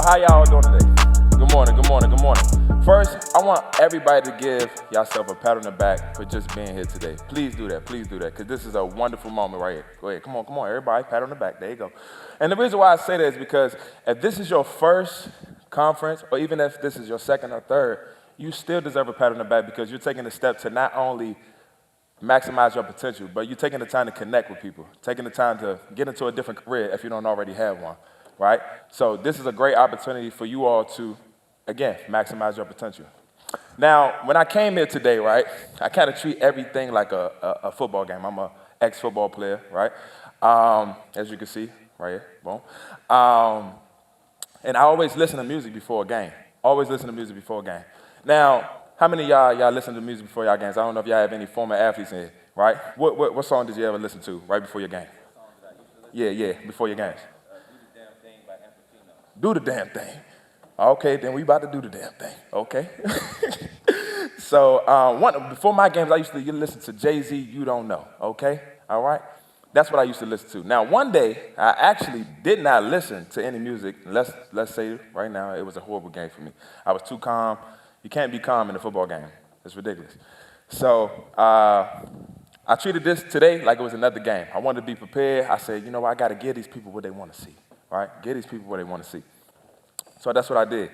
How y'all doing today? Good morning, good morning, good morning. First, I want everybody to give yourself a pat on the back for just being here today. Please do that, because this is a wonderful moment right here. Go ahead, come on, everybody, pat on the back, there you go. And the reason why I say that is because if this is your first conference, or even if this is your second or third, you still deserve a pat on the back because you're taking a step to not only maximize your potential, but you're taking the time to connect with people, taking the time to get into a different career if you don't already have one, right? So this is a great opportunity for you all to, again, maximize your potential. Now, when I came here today, right, I kind of treat everything like a football game. I'm an ex-football player, right? As you can see, right here, boom. And I always listen to music before a game. Always listen to music before a game. Now, how many of y'all listen to music before y'all games? I don't know if y'all have any former athletes in here, right? What song did you ever listen to right before your game? Yeah, before your games. Do the Damn Thing by Keynote. Do the damn thing. Okay, then we about to do the damn thing. Okay. So before my games, I used to listen to Jay-Z, You Don't Know. Okay, all right? That's what I used to listen to. Now, one day, I actually did not listen to any music. Let's say right now, it was a horrible game for me. I was too calm. You can't be calm in a football game. It's ridiculous. So I treated this today like it was another game. I wanted to be prepared. I said, you know what, I got to give these people what they want to see, right? Give these people what they want to see. So that's what I did.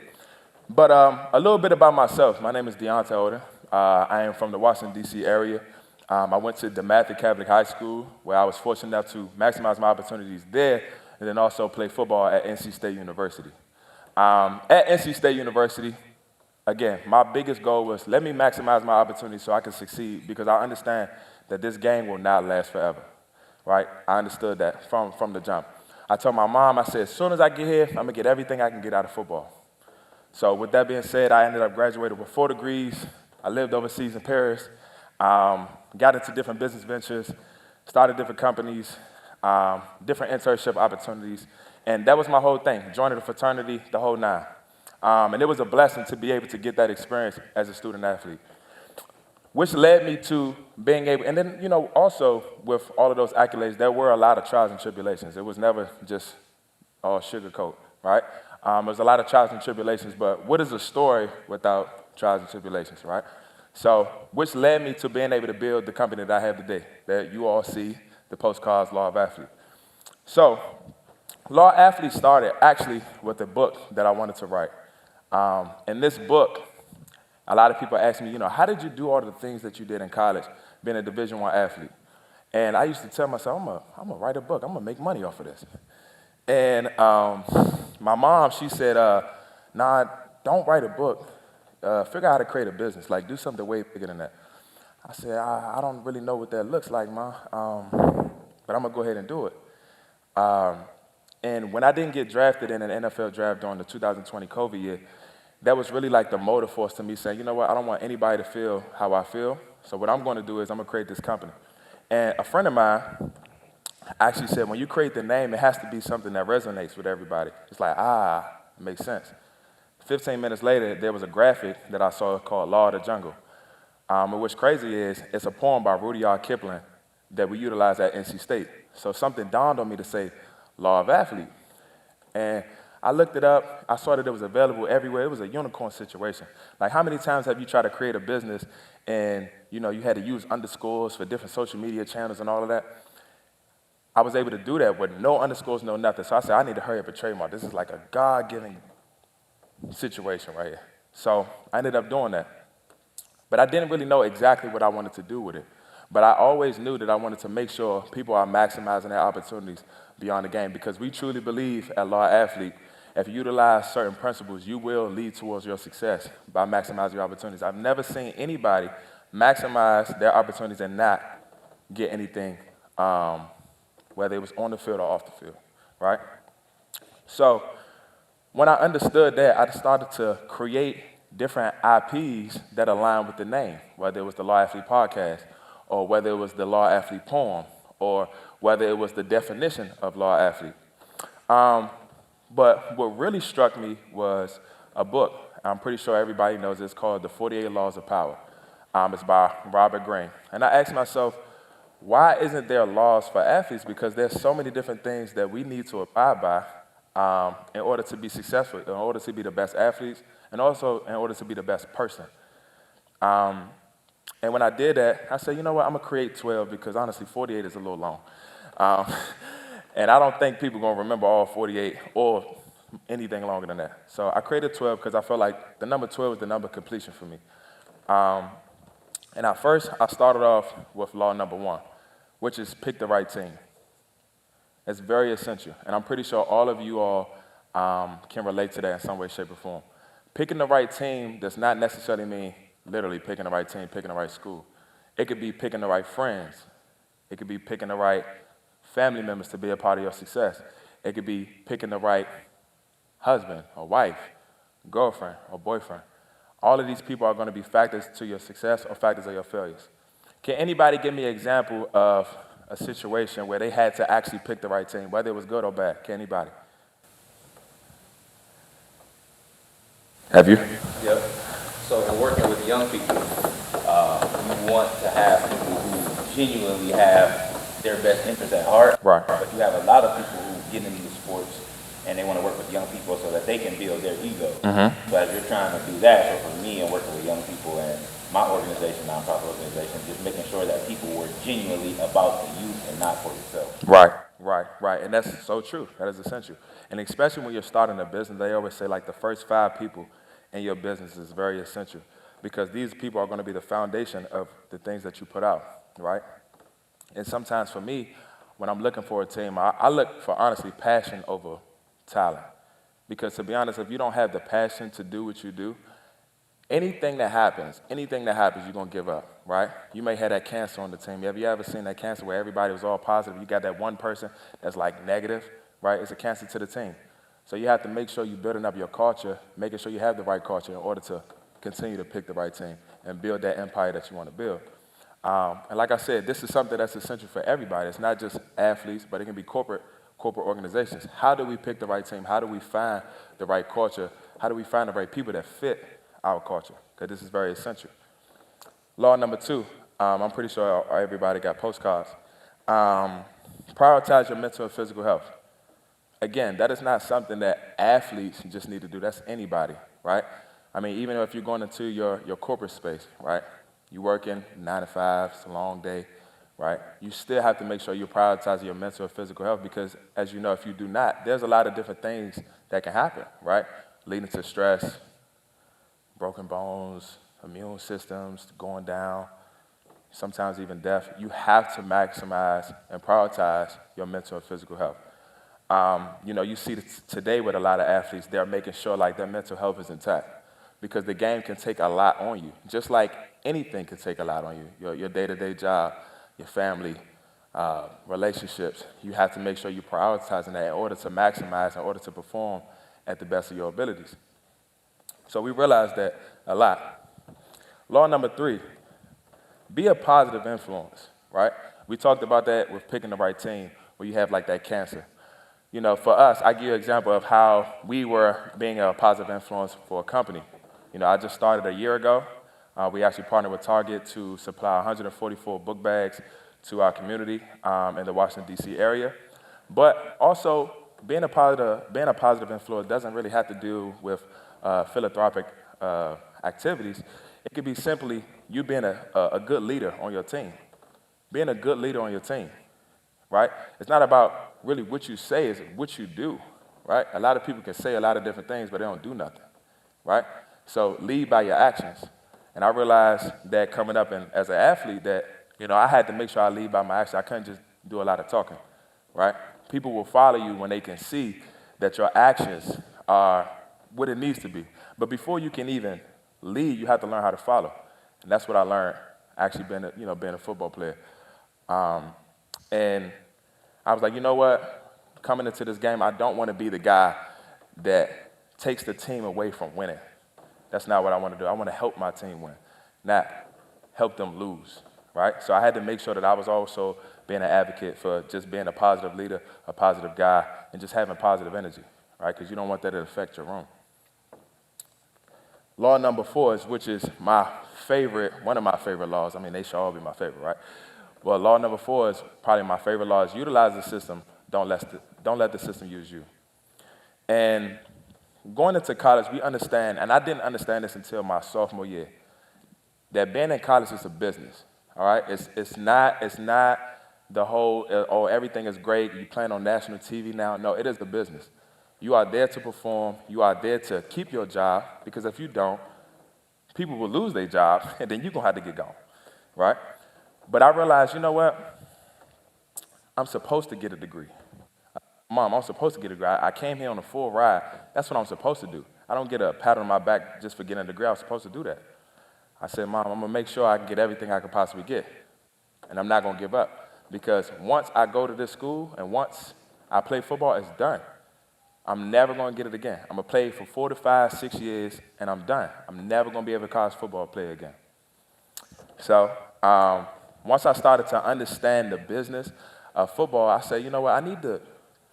But a little bit about myself. My name is Deontay Odin. I am from the Washington, D.C. area. I went to DeMatha Catholic High School, where I was fortunate enough to maximize my opportunities there, and then also play football at NC State University. At NC State University, again, my biggest goal was let me maximize my opportunities so I can succeed because I understand that this game will not last forever, right? I understood that from the jump. I told my mom, I said, as soon as I get here, I'm going to get everything I can get out of football. So with that being said, I ended up graduating with 4 degrees. I lived overseas in Paris, got into different business ventures, started different companies, different internship opportunities, and that was my whole thing, joining the fraternity, the whole nine. And it was a blessing to be able to get that experience as a student athlete, which led me to being able, and then, also with all of those accolades, there were a lot of trials and tribulations. It was never just all sugarcoat, right? There was a lot of trials and tribulations, but what is a story without trials and tribulations, right? So, which led me to being able to build the company that I have today, that you all see, the Postcards Law of Athlete. So, Law of Athlete started actually with a book that I wanted to write. In this book, a lot of people ask me, how did you do all the things that you did in college, being a Division I athlete? And I used to tell myself, I'm gonna write a book. I'm gonna make money off of this. And my mom, she said, nah, don't write a book. Figure out how to create a business. Like, do something way bigger than that. I said, I don't really know what that looks like, Ma, but I'm gonna go ahead and do it. And when I didn't get drafted in an NFL draft during the 2020 COVID year, that was really like the motive force to me saying, you know what, I don't want anybody to feel how I feel, so what I'm going to do is I'm going to create this company. And a friend of mine actually said, when you create the name, it has to be something that resonates with everybody. It's like, it makes sense. 15 minutes later, there was a graphic that I saw called Law of the Jungle. And what's crazy is it's a poem by Rudyard Kipling that we utilize at NC State. So something dawned on me to say, Law of Athlete. And I looked it up. I saw that it was available everywhere. It was a unicorn situation. Like, how many times have you tried to create a business and, you had to use underscores for different social media channels and all of that? I was able to do that with no underscores, no nothing. So I said, I need to hurry up and trademark. This is like a God-given situation right here. So I ended up doing that. But I didn't really know exactly what I wanted to do with it. But I always knew that I wanted to make sure people are maximizing their opportunities beyond the game because we truly believe at Law Athlete, if you utilize certain principles, you will lead towards your success by maximizing your opportunities. I've never seen anybody maximize their opportunities and not get anything, whether it was on the field or off the field, right? So when I understood that, I started to create different IPs that align with the name, whether it was the Law Athlete Podcast, or whether it was the Law Athlete poem, or whether it was the definition of Law Athlete. But what really struck me was a book. I'm pretty sure everybody knows it's called The 48 Laws of Power. It's by Robert Greene. And I asked myself, why isn't there laws for athletes? Because there's so many different things that we need to abide by in order to be successful, in order to be the best athletes, and also in order to be the best person. And when I did that, I said, you know what, I'm gonna create 12 because honestly, 48 is a little long. Um, and I don't think people are gonna remember all 48 or anything longer than that. So I created 12 because I felt like the number 12 is the number of completion for me. And at first, I started off with law number 1, which is pick the right team. It's very essential, and I'm pretty sure all of you all can relate to that in some way, shape, or form. Picking the right team does not necessarily mean literally picking the right team, picking the right school. It could be picking the right friends. It could be picking the right family members to be a part of your success. It could be picking the right husband or wife, girlfriend or boyfriend. All of these people are going to be factors to your success or factors of your failures. Can anybody give me an example of a situation where they had to actually pick the right team, whether it was good or bad? Can anybody? Have you? Yep. So in working with young people, you want to have people who genuinely have their best interests at heart. Right. But you have a lot of people who get into sports and they want to work with young people so that they can build their ego. Mm-hmm. So as you're trying to do that, so for me and working with young people and my organization, nonprofit organization, just making sure that people were genuinely about the youth and not for yourself. Right. And that's so true. That is essential. And especially when you're starting a business, they always say like the first 5 people in your business is very essential because these people are going to be the foundation of the things that you put out, right? And sometimes for me, when I'm looking for a team, I look for, honestly, passion over talent. Because to be honest, if you don't have the passion to do what you do, anything that happens, you're going to give up, right? You may have that cancer on the team. Have you ever seen that cancer where everybody was all positive? You got that one person that's like negative, right? It's a cancer to the team. So you have to make sure you're building up your culture, making sure you have the right culture in order to continue to pick the right team and build that empire that you want to build. And like I said, this is something that's essential for everybody. It's not just athletes, but it can be corporate organizations. How do we pick the right team? How do we find the right culture? How do we find the right people that fit our culture? Because this is very essential. Law number 2, I'm pretty sure everybody got postcards. Prioritize your mental and physical health. Again, that is not something that athletes just need to do. That's anybody, right? I mean, even if you're going into your corporate space, right? You're working 9 to 5, it's a long day, right? You still have to make sure you're prioritizing your mental and physical health because, as you know, if you do not, there's a lot of different things that can happen, right? Leading to stress, broken bones, immune systems going down, sometimes even death. You have to maximize and prioritize your mental and physical health. You see today with a lot of athletes, they're making sure like their mental health is intact because the game can take a lot on you, just like anything can take a lot on you. Your day-to-day job, your family, relationships. You have to make sure you're prioritizing that in order to maximize, in order to perform at the best of your abilities. So we realized that a lot. Law number 3, be a positive influence, right? We talked about that with picking the right team where you have like that cancer. For us, I give you an example of how we were being a positive influence for a company. I just started a year ago. We actually partnered with Target to supply 144 book bags to our community in the Washington, D.C. area. But also, being a positive influence doesn't really have to do with philanthropic activities. It could be simply you being a good leader on your team. Being a good leader on your team, right? It's not about really what you say, it's what you do, right? A lot of people can say a lot of different things, but they don't do nothing, right? So lead by your actions. And I realized that coming up as an athlete that, I had to make sure I lead by my actions. I couldn't just do a lot of talking, right? People will follow you when they can see that your actions are what it needs to be. But before you can even lead, you have to learn how to follow. And that's what I learned actually being a football player. And I was like, you know what? Coming into this game, I don't want to be the guy that takes the team away from winning. That's not what I want to do. I want to help my team win, not help them lose, right? So I had to make sure that I was also being an advocate for just being a positive leader, a positive guy, and just having positive energy, right? Because you don't want that to affect your room. Law number 4 which is one of my favorite laws. I mean, they should all be my favorite, right? Well, law number 4 is probably my favorite law is utilize the system, don't let the system use you. And going into college, we understand, and I didn't understand this until my sophomore year, that being in college is a business. All right, it's not the whole oh everything is great. You playing on national TV now. No, it is the business. You are there to perform. You are there to keep your job because if you don't, people will lose their job and then you're gonna have to get gone, right? But I realized, you know what? I'm supposed to get a degree. Mom, I'm supposed to get a degree. I came here on a full ride. That's what I'm supposed to do. I don't get a pat on my back just for getting a degree. I was supposed to do that. I said, Mom, I'm gonna make sure I can get everything I can possibly get. And I'm not gonna give up. Because once I go to this school and once I play football, it's done. I'm never gonna get it again. I'm gonna play for 4 to 5, 6 years, and I'm done. I'm never gonna be able to college football player again. So once I started to understand the business of football, I said, you know what, I need to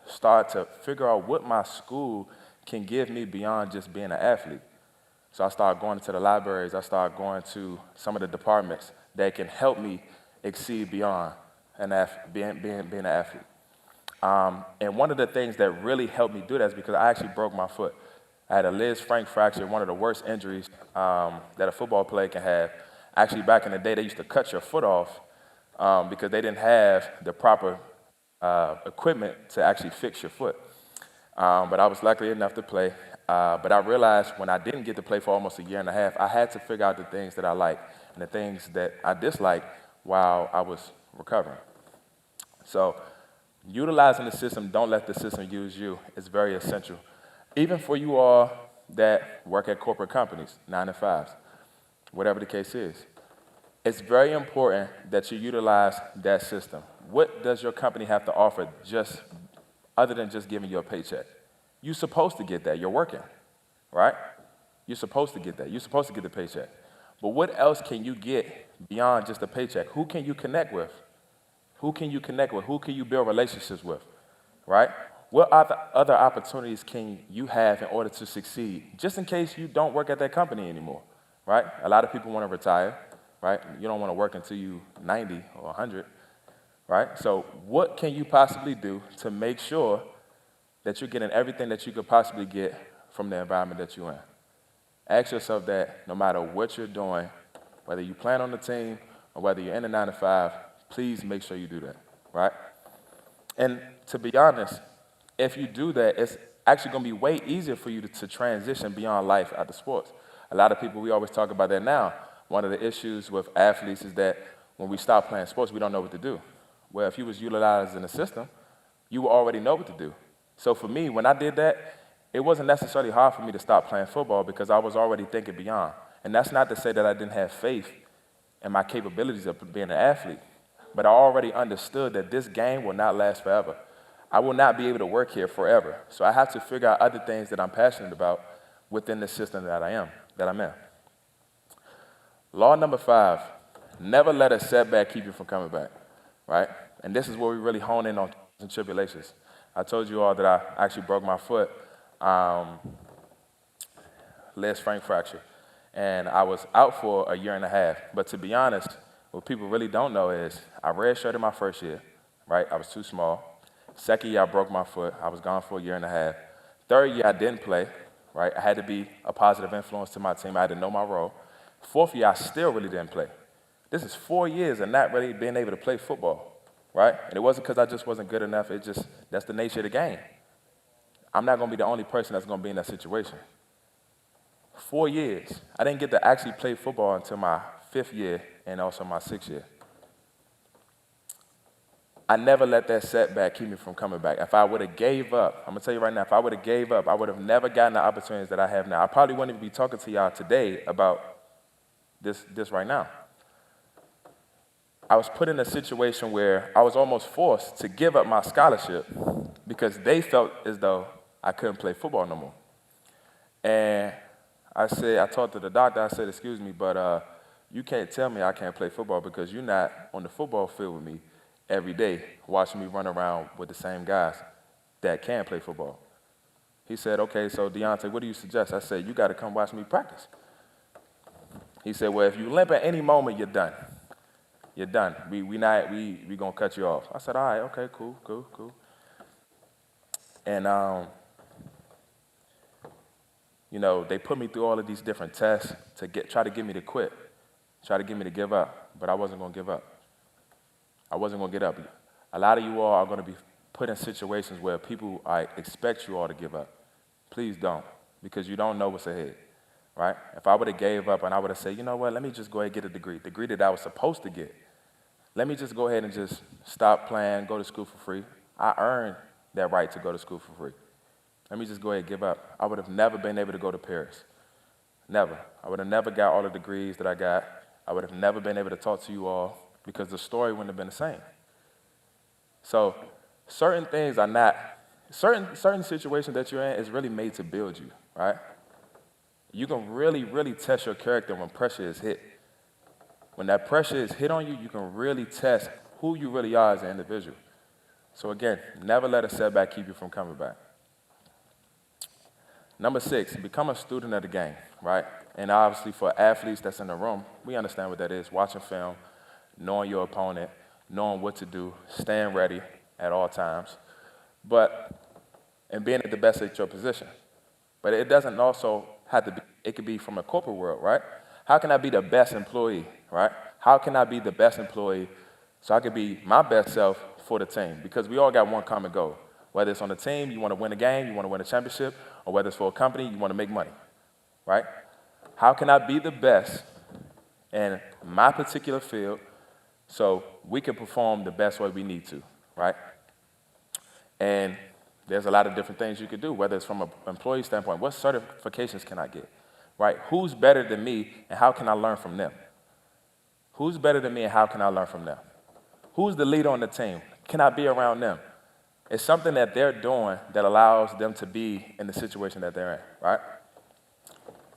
start to figure out what my school can give me beyond just being an athlete. So I started going to the libraries. I started going to some of the departments that can help me exceed beyond being an athlete. And one of the things that really helped me do that is because I actually broke my foot. I had a Liz Frank fracture, one of the worst injuries that a football player can have. Actually, back in the day, they used to cut your foot off because they didn't have the proper equipment to actually fix your foot. But I was lucky enough to play. But I realized when I didn't get to play for almost a year and a half, I had to figure out the things that I like and the things that I dislike while I was recovering. So utilizing the system, don't let the system use you, is very essential. Even for you all that work at corporate companies, 9 to 5s, whatever the case is. It's very important that you utilize that system. What does your company have to offer just other than just giving you a paycheck? You're supposed to get that. You're working, right? You're supposed to get that. You're supposed to get the paycheck. But what else can you get beyond just a paycheck? Who can you connect with? Who can you connect with? Who can you build relationships with, right? What other opportunities can you have in order to succeed, just in case you don't work at that company anymore, right? A lot of people want to retire, right? You don't want to work until you 90 or 100, right? So what can you possibly do to make sure that you're getting everything that you could possibly get from the environment that you're in? Ask yourself that no matter what you're doing, whether you plan on the team or whether you're in a 9 to 5, please make sure you do that, right? And to be honest, if you do that, it's actually going to be way easier for you to transition beyond life after sports. A lot of people, we always talk about that now. One of the issues with athletes is that when we stop playing sports, we don't know what to do. Well, if you was utilized in the system, you would already know what to do. So for me, when I did that, it wasn't necessarily hard for me to stop playing football because I was already thinking beyond. And that's not to say that I didn't have faith in my capabilities of being an athlete, but I already understood that this game will not last forever. I will not be able to work here forever. So I have to figure out other things that I'm passionate about within the system that I'm in. Law number 5, never let a setback keep you from coming back, right? And this is where we really hone in on trials and tribulations. I told you all that I actually broke my foot, Liz Frank fracture, and I was out for a year and a half. But to be honest, what people really don't know is I redshirted my first year, right? I was too small. Second year, I broke my foot. I was gone for a year and a half. Third year, I didn't play, right? I had to be a positive influence to my team. I had to know my role. Fourth year, I still really didn't play. This is 4 years of not really being able to play football, right? And it wasn't because I just wasn't good enough. That's the nature of the game. I'm not going to be the only person that's going to be in that situation. 4 years. I didn't get to actually play football until my 5th year and also my 6th year. I never let that setback keep me from coming back. If I would have gave up, I'm going to tell you right now, if I would have gave up, I would have never gotten the opportunities that I have now. I probably wouldn't even be talking to y'all today about this right now. I was put in a situation where I was almost forced to give up my scholarship because they felt as though I couldn't play football no more. And I talked to the doctor, I said, excuse me, but you can't tell me I can't play football because you're not on the football field with me every day watching me run around with the same guys that can play football. He said, okay, so Deontay, what do you suggest? I said, you got to come watch me practice. He said, well, if you limp at any moment, you're done. You're done. We gonna cut you off. I said, all right, okay, cool. And They put me through all of these different tests to try to get me to quit, try to get me to give up, but I wasn't going to give up. I wasn't going to get up. A lot of you all are going to be put in situations where people expect you all to give up. Please don't, because you don't know what's ahead, right? If I would have gave up and I would have said, you know what, let me just go ahead and get a degree that I was supposed to get. Let me just go ahead and just stop playing, go to school for free. I earned that right to go to school for free. Let me just go ahead and give up. I would have never been able to go to Paris. Never. I would have never got all the degrees that I got. I would have never been able to talk to you all because the story wouldn't have been the same. So certain things are not, certain situations that you're in is really made to build you, right? You can really, really test your character when pressure is hit. When that pressure is hit on you, you can really test who you really are as an individual. So again, never let a setback keep you from coming back. Number 6, become a student of the game, right? And obviously for athletes that's in the room, we understand what that is. Watching film, knowing your opponent, knowing what to do, staying ready at all times, and being at the best at your position. But it doesn't also have to be, it could be from a corporate world, right? How can I be the best employee, right? How can I be the best employee so I can be my best self for the team? Because we all got one common goal. Whether it's on the team, you want to win a game, you want to win a championship, or whether it's for a company, you want to make money, right? How can I be the best in my particular field so we can perform the best way we need to, right? And there's a lot of different things you could do, whether it's from an employee standpoint. What certifications can I get, right? Who's better than me, and how can I learn from them? Who's better than me, and how can I learn from them? Who's the leader on the team? Can I be around them? It's something that they're doing that allows them to be in the situation that they're in, right?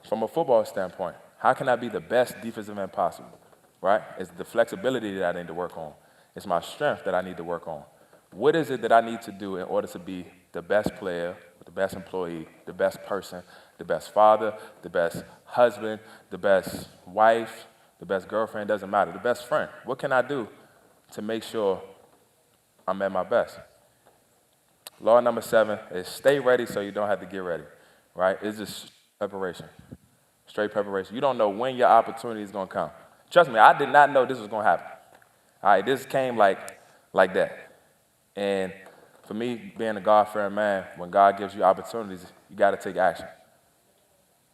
From a football standpoint, how can I be the best defensive end possible, right? It's the flexibility that I need to work on. It's my strength that I need to work on. What is it that I need to do in order to be the best player, the best employee, the best person, the best father, the best husband, the best wife, the best girlfriend, doesn't matter, the best friend? What can I do to make sure I'm at my best? Law number 7 is stay ready so you don't have to get ready, right? It's just preparation, straight preparation. You don't know when your opportunity is going to come. Trust me, I did not know this was going to happen. All right, this came like that. And for me, being a God-fearing man, when God gives you opportunities, you got to take action.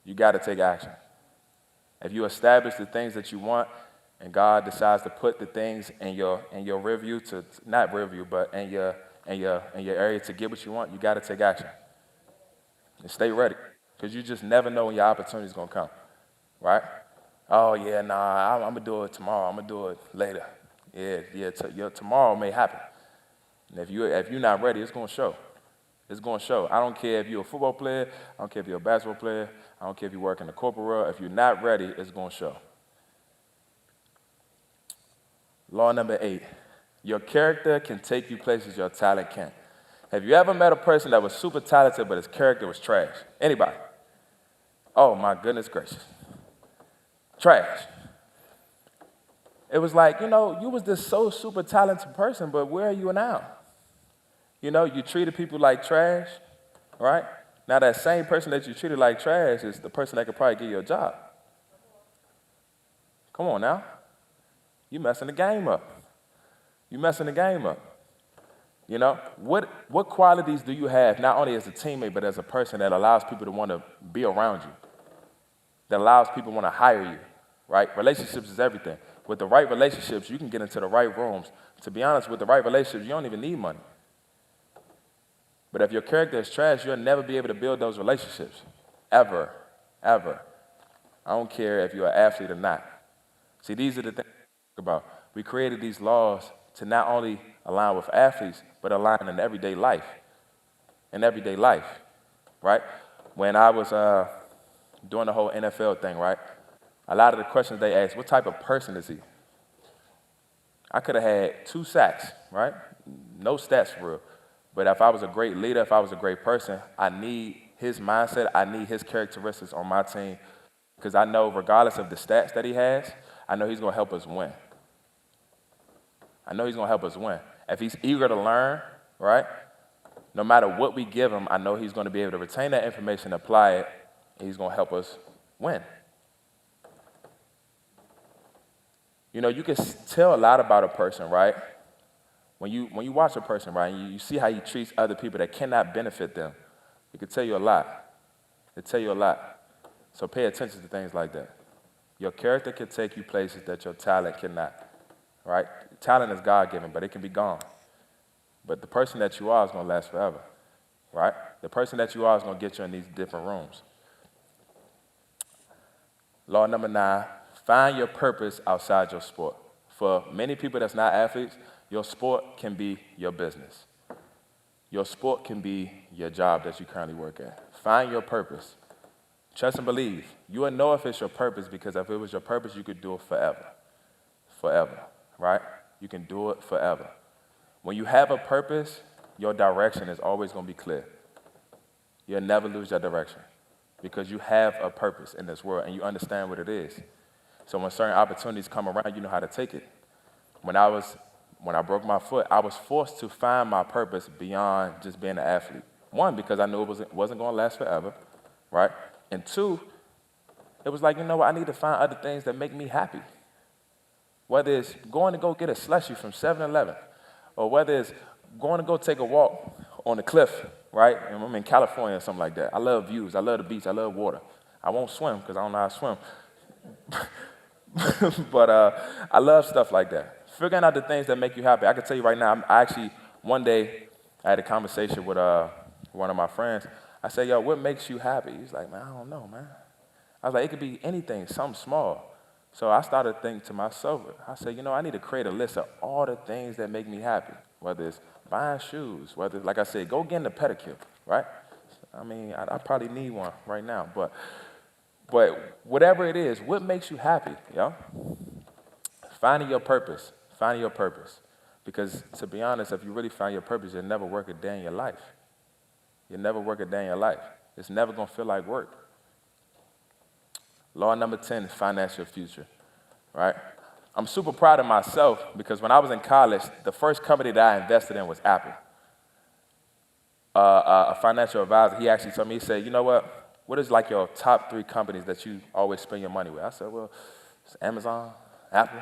You got to take action. If you establish the things that you want, and God decides to put the things in your review to not review, but in your area to get what you want, you got to take action and stay ready, because you just never know when your opportunity is gonna come, right? Oh yeah, nah, I'm gonna do it tomorrow. I'm gonna do it later. Yeah, tomorrow may happen. And if you're not ready, it's gonna show. It's gonna show. I don't care if you're a football player. I don't care if you're a basketball player. I don't care if you work in the corporate world. If you're not ready, it's gonna show. Law number 8, your character can take you places your talent can't. Have you ever met a person that was super talented but his character was trash? Anybody? Oh my goodness gracious. Trash. It was like, you was this so super talented person, but where are you now? You treated people like trash, right? Now that same person that you treated like trash is the person that could probably give you a job. Come on now. You messing the game up. You messing the game up. What qualities do you have, not only as a teammate, but as a person that allows people to want to be around you, that allows people to want to hire you, right? Relationships is everything. With the right relationships, you can get into the right rooms. To be honest, with the right relationships, you don't even need money. But if your character is trash, you'll never be able to build those relationships, ever, ever. I don't care if you're an athlete or not. See, these are the things we talk about. We created these laws to not only align with athletes, but align in everyday life. In everyday life, right? When I was doing the whole NFL thing, right? A lot of the questions they asked, what type of person is he? I could have had 2 sacks, right? No stats for real. But if I was a great leader, if I was a great person, I need his mindset, I need his characteristics on my team, because I know regardless of the stats that he has, I know he's going to help us win. I know he's going to help us win. If he's eager to learn, right, no matter what we give him, I know he's going to be able to retain that information, apply it, He's going to help us win. You know, you can tell a lot about a person, right? When you watch a person, right, and you see how he treats other people that cannot benefit them, it can tell you a lot. It tell you a lot. So pay attention to things like that. Your character can take you places that your talent cannot, right? Talent is God-given, but it can be gone. But the person that you are is going to last forever, right? The person that you are is going to get you in these different rooms. Law number 9, find your purpose outside your sport. For many people that's not athletes, your sport can be your business. Your sport can be your job that you currently work at. Find your purpose. Trust and believe. You will know if it's your purpose, because if it was your purpose, you could do it forever. Forever, right? You can do it forever. When you have a purpose, your direction is always going to be clear. You'll never lose your direction because you have a purpose in this world and you understand what it is. So when certain opportunities come around, you know how to take it. When I broke my foot, I was forced to find my purpose beyond just being an athlete. 1, because I knew it wasn't going to last forever, right? And 2, it was like, you know what, I need to find other things that make me happy. Whether it's going to go get a slushie from 7-Eleven, or whether it's going to go take a walk on the cliff, right? And I'm in California or something like that. I love views. I love the beach. I love water. I won't swim because I don't know how to swim. But I love stuff like that. Figuring out the things that make you happy. I can tell you right now, I actually, one day, I had a conversation with one of my friends. I said, yo, what makes you happy? He's like, man, I don't know, man. I was like, it could be anything, something small. So I started thinking to myself, I said, you know, I need to create a list of all the things that make me happy, whether it's buying shoes, whether, like I said, go getting a pedicure, right? I mean, I probably need one right now, but whatever it is, what makes you happy, yo? Finding your purpose, because to be honest, if you really find your purpose, you'll never work a day in your life. You'll never work a day in your life. It's never going to feel like work. Law number 10 is finance your future, right? I'm super proud of myself because when I was in college, the first company that I invested in was Apple. A financial advisor, he actually told me, he said, you know what is like your top 3 companies that you always spend your money with? I said, well, it's Amazon, Apple,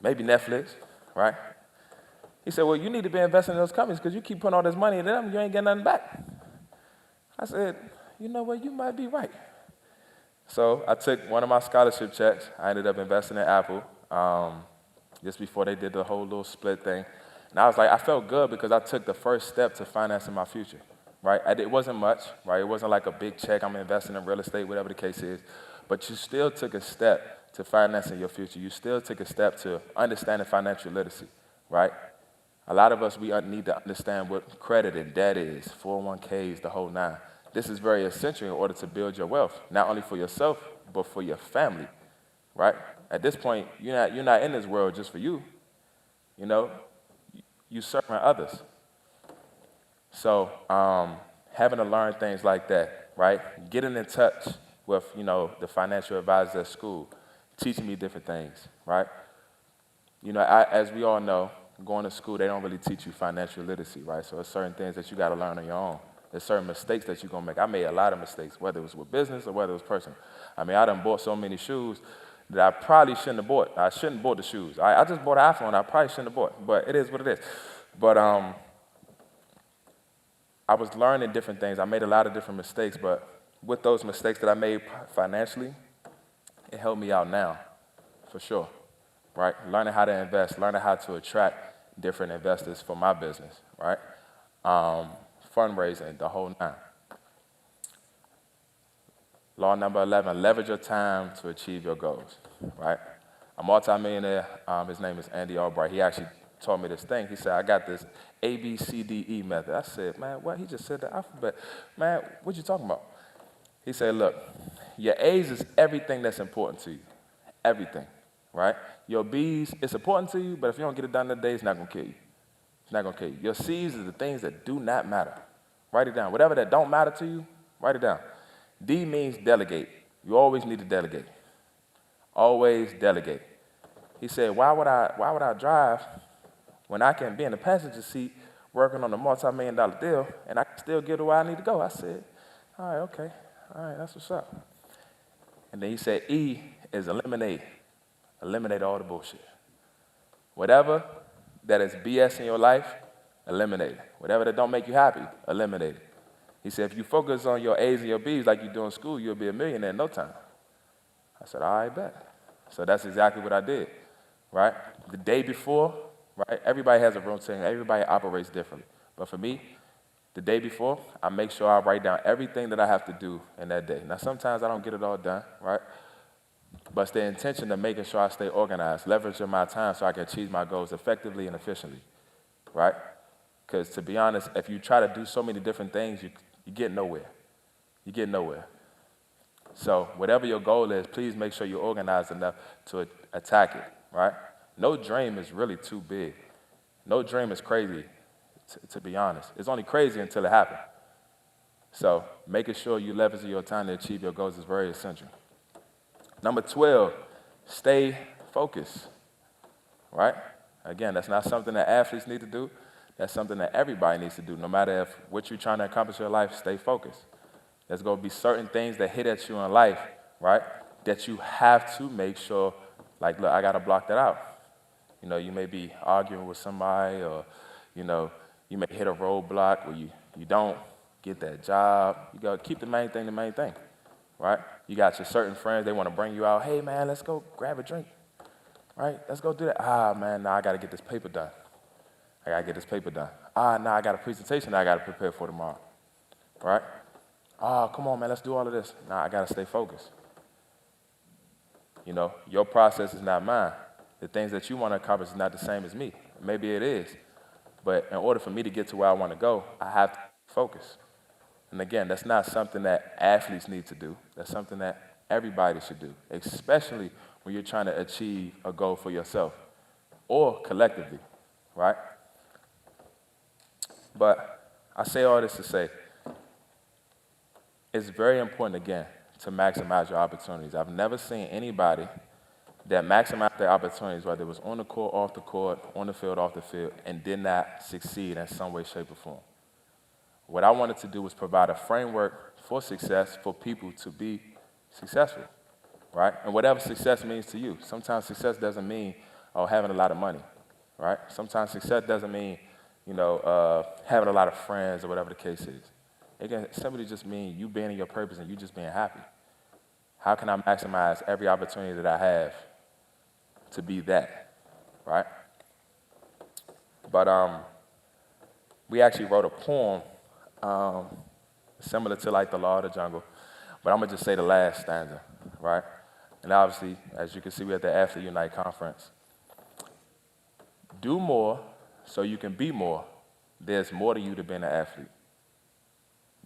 maybe Netflix, right? He said, well, you need to be investing in those companies because you keep putting all this money in them, you ain't getting nothing back. I said, you know what, you might be right. So I took one of my scholarship checks. I ended up investing in Apple just before they did the whole little split thing. And I was like, I felt good because I took the first step to financing my future, right? It wasn't much, right? It wasn't like a big check. I'm investing in real estate, whatever the case is. But you still took a step to financing your future. You still took a step to understanding financial literacy, right? A lot of us, we need to understand what credit and debt is, 401ks, the whole 9. This is very essential in order to build your wealth, not only for yourself, but for your family, right? At this point, you're not in this world just for you. You know, you're serving others. So having to learn things like that, right? Getting in touch with, the financial advisors at school, teaching me different things, right? As we all know, going to school, they don't really teach you financial literacy, right? So there's certain things that you got to learn on your own. There's certain mistakes that you're going to make. I made a lot of mistakes, whether it was with business or whether it was personal. I mean, I done bought so many shoes that I probably shouldn't have bought. I shouldn't have bought the shoes. I just bought an iPhone I probably shouldn't have bought, but it is what it is. But I was learning different things. I made a lot of different mistakes, but with those mistakes that I made financially, it helped me out now, for sure, right? Learning how to invest, learning how to attract different investors for my business, right? Fundraising, the whole 9. Law number 11, leverage your time to achieve your goals, right? A multimillionaire, his name is Andy Albright. He actually taught me this thing. He said, I got this ABCDE method. I said, man, what? He just said the alphabet. Man, what you talking about? He said, look, your A's is everything that's important to you, everything, right? Your B's, it's important to you, but if you don't get it done in a day, it's not going to kill you. It's not going to kill you. Your C's are the things that do not matter. Write it down. Whatever that don't matter to you, write it down. D means delegate. You always need to delegate. Always delegate. He said, why would I drive when I can be in the passenger seat working on a multi-million-dollar deal and I can still get to where I need to go? I said, all right, okay. All right, that's what's up. And then he said, E is eliminate. Eliminate all the bullshit. Whatever that is BS in your life, eliminate it. Whatever that don't make you happy, eliminate it. He said, if you focus on your A's and your B's like you do in school, you'll be a millionaire in no time. I said, all right, bet. So that's exactly what I did, right? The day before, right, everybody has a routine. Everybody operates differently. But for me, the day before, I make sure I write down everything that I have to do in that day. Now, sometimes I don't get it all done, right? But it's the intention of making sure I stay organized, leveraging my time so I can achieve my goals effectively and efficiently, right? Because to be honest, if you try to do so many different things, you get nowhere. You get nowhere. So whatever your goal is, please make sure you're organized enough to attack it, right? No dream is really too big. No dream is crazy, to be honest. It's only crazy until it happens. So making sure you leverage your time to achieve your goals is very essential. Number 12, stay focused, right? Again, that's not something that athletes need to do. That's something that everybody needs to do. No matter if what you're trying to accomplish in your life, stay focused. There's going to be certain things that hit at you in life, right, that you have to make sure, like, look, I got to block that out. You know, you may be arguing with somebody or, you know, you may hit a roadblock where you don't get that job. You got to keep the main thing, right? You got your certain friends, they want to bring you out. Hey, man, let's go grab a drink, right? Let's go do that. Man, I got to get this paper done. I got a presentation that I got to prepare for tomorrow, right? Come on, man, let's do all of this. I got to stay focused. You know, your process is not mine. The things that you want to accomplish is not the same as me. Maybe it is. But in order for me to get to where I want to go, I have to focus. And again, that's not something that athletes need to do. That's something that everybody should do, especially when you're trying to achieve a goal for yourself or collectively, right? But I say all this to say, it's very important, again, to maximize your opportunities. I've never seen anybody that maximized their opportunities, whether it was on the court, off the court, on the field, off the field, and did not succeed in some way, shape, or form. What I wanted to do was provide a framework for success for people to be successful, right? And whatever success means to you. Sometimes success doesn't mean, having a lot of money, right? Sometimes success doesn't mean, having a lot of friends or whatever the case is. It can simply just mean you being in your purpose and you just being happy. How can I maximize every opportunity that I have to be that, right? But we actually wrote a poem similar to like The Law of the Jungle, but I'm gonna just say the last stanza, right? And obviously, as you can see, we're at the Athlete Unite conference. Do more so you can be more. There's more to you than being an athlete.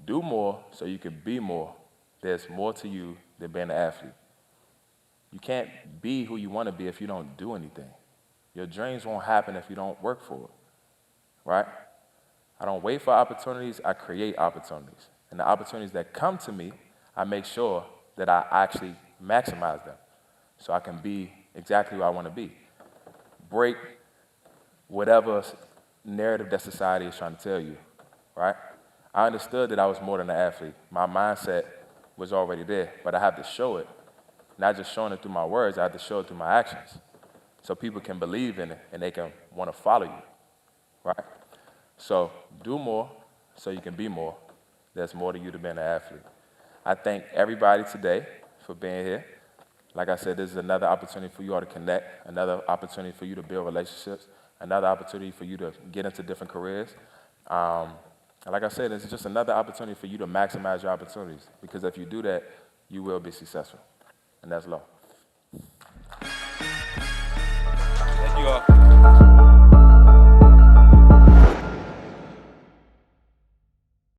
Do more so you can be more. There's more to you than being an athlete. You can't be who you want to be if you don't do anything. Your dreams won't happen if you don't work for it, right? I don't wait for opportunities, I create opportunities. And the opportunities that come to me, I make sure that I actually maximize them so I can be exactly who I want to be. Break whatever narrative that society is trying to tell you, right? I understood that I was more than an athlete. My mindset was already there, but I have to show it. Not just showing it through my words, I have to show it through my actions so people can believe in it and they can want to follow you, right? So do more so you can be more. There's more to you than being an athlete. I thank everybody today for being here. Like I said, this is another opportunity for you all to connect, another opportunity for you to build relationships, another opportunity for you to get into different careers. And like I said, it's just another opportunity for you to maximize your opportunities, because if you do that, you will be successful. And that's law. Thank you all.